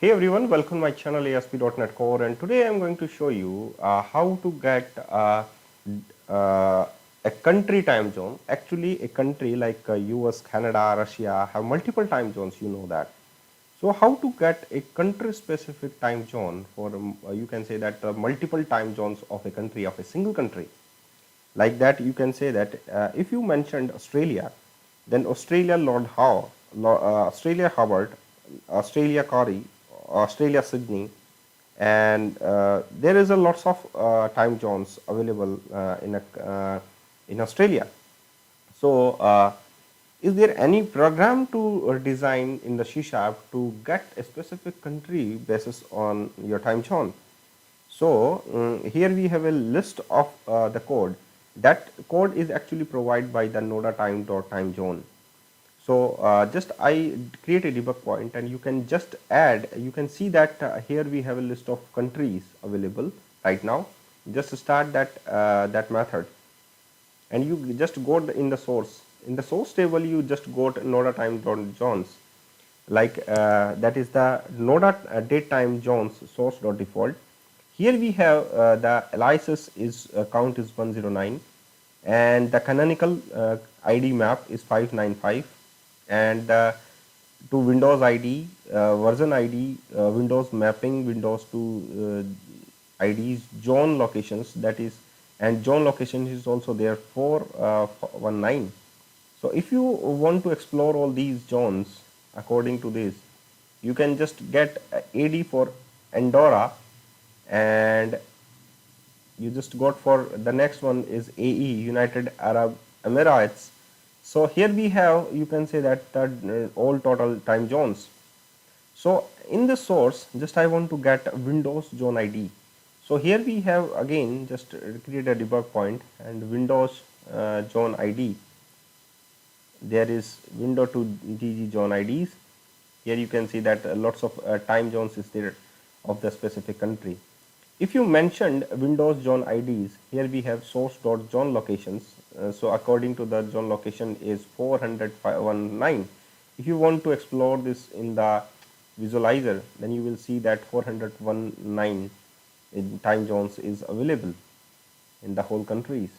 Hey everyone, welcome to my channel ASP.NET Core, and today I'm going to show you how to get uh, a country time zone. Actually, a country like US, Canada, Russia have multiple time zones, you know that. So how to get a country specific time zone for you can say that multiple time zones of a country, of a single country. Like that, you can say that if you mentioned Australia, then Australia Lord Howe, Australia Howard, Australia Corey, Australia Sydney, and there is a lots of time zones available in Australia. So, is there any program to design in the C# to get a specific country basis on your time zone? So here we have a list of the code. That code is actually provided by the Noda Time zone. So just I create a debug point, and you can just add. You can see that here we have a list of countries available right now. Just start that method, and you just go in the source. In the source table, you just go to Noda Time zones, like that is the Noda date time zones source dot default. Here we have the aliases is count is 109, and the canonical ID map is 595, and to Windows ID, version ID, Windows mapping, Windows to IDs, zone locations, that is, and zone location is also there 419. So if you want to explore all these zones according to this, you can just get AD for Andorra, and you just got for the next one is AE, United Arab Emirates. So here we have, you can say that all total time zones. So in the source, just I want to get Windows zone ID. So here we have again just create a debug point, and Windows zone ID. There is window to DG zone IDs. Here you can see that lots of time zones is there of the specific country. If you mentioned Windows zone IDs, here we have source.zone locations. So according to the zone location is 419. If you want to explore this in the visualizer, then you will see that 419 in time zones is available in the whole countries.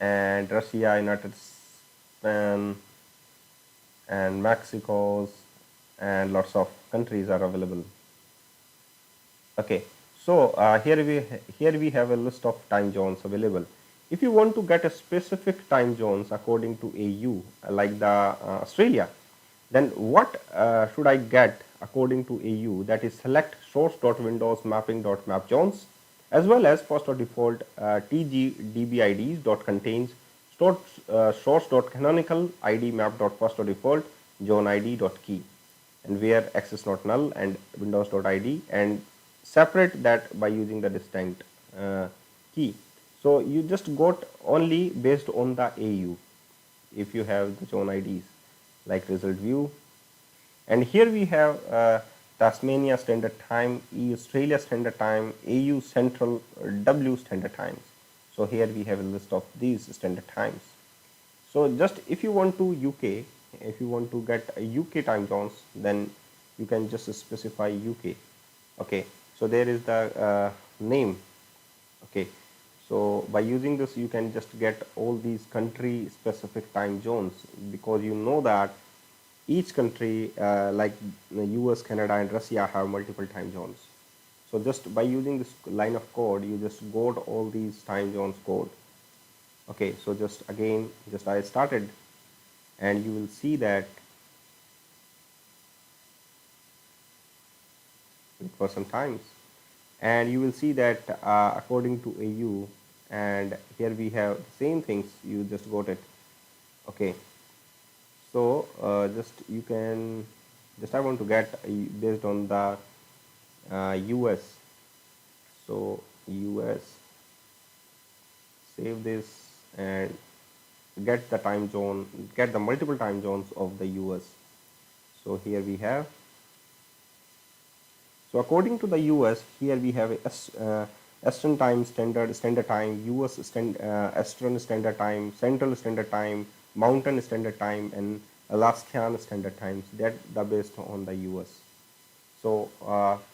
And Russia, United States, and Mexico's, and lots of countries are available. Okay, so here we have a list of time zones available. If you want to get a specific time zones according to AU, like the Australia, then what should I get according to AU? That is, select source.windows mapping.map zones, as well as first or default tgdbids dot contains source.canonical id map.first or default zone id dot key, and where access not null and windows.id, and separate that by using the distinct key. So you just got only based on the AU if you have the zone IDs, like result view. And here we have Tasmania Standard Time, Australia Standard Time, AU Central, W Standard Times. So here we have a list of these standard times. So just if you want to UK, if you want to get a UK time zones, then you can just specify UK. Okay, so there is the name. Okay, so by using this, you can just get all these country specific time zones, because you know that each country like the US, Canada, and Russia have multiple time zones. So just by using this line of code, you just got all these time zones code. Okay, so just again, just I started, and you will see that for some times, and you will see that according to AU, and here we have the same things, you just got it. Okay, so just you can just I want to get based on the US. So US, save this, and get the time zone, get the multiple time zones of the US. So here we have. So according to the US, here we have Eastern Time Standard Time, US Eastern Standard Time, Central Standard Time, Mountain Standard Time, and Alaskan Standard Times, that the based on the US. So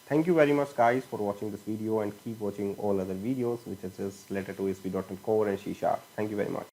thank you very much guys for watching this video, and keep watching all other videos which is related to ASP.NET Core and C#. Thank you very much.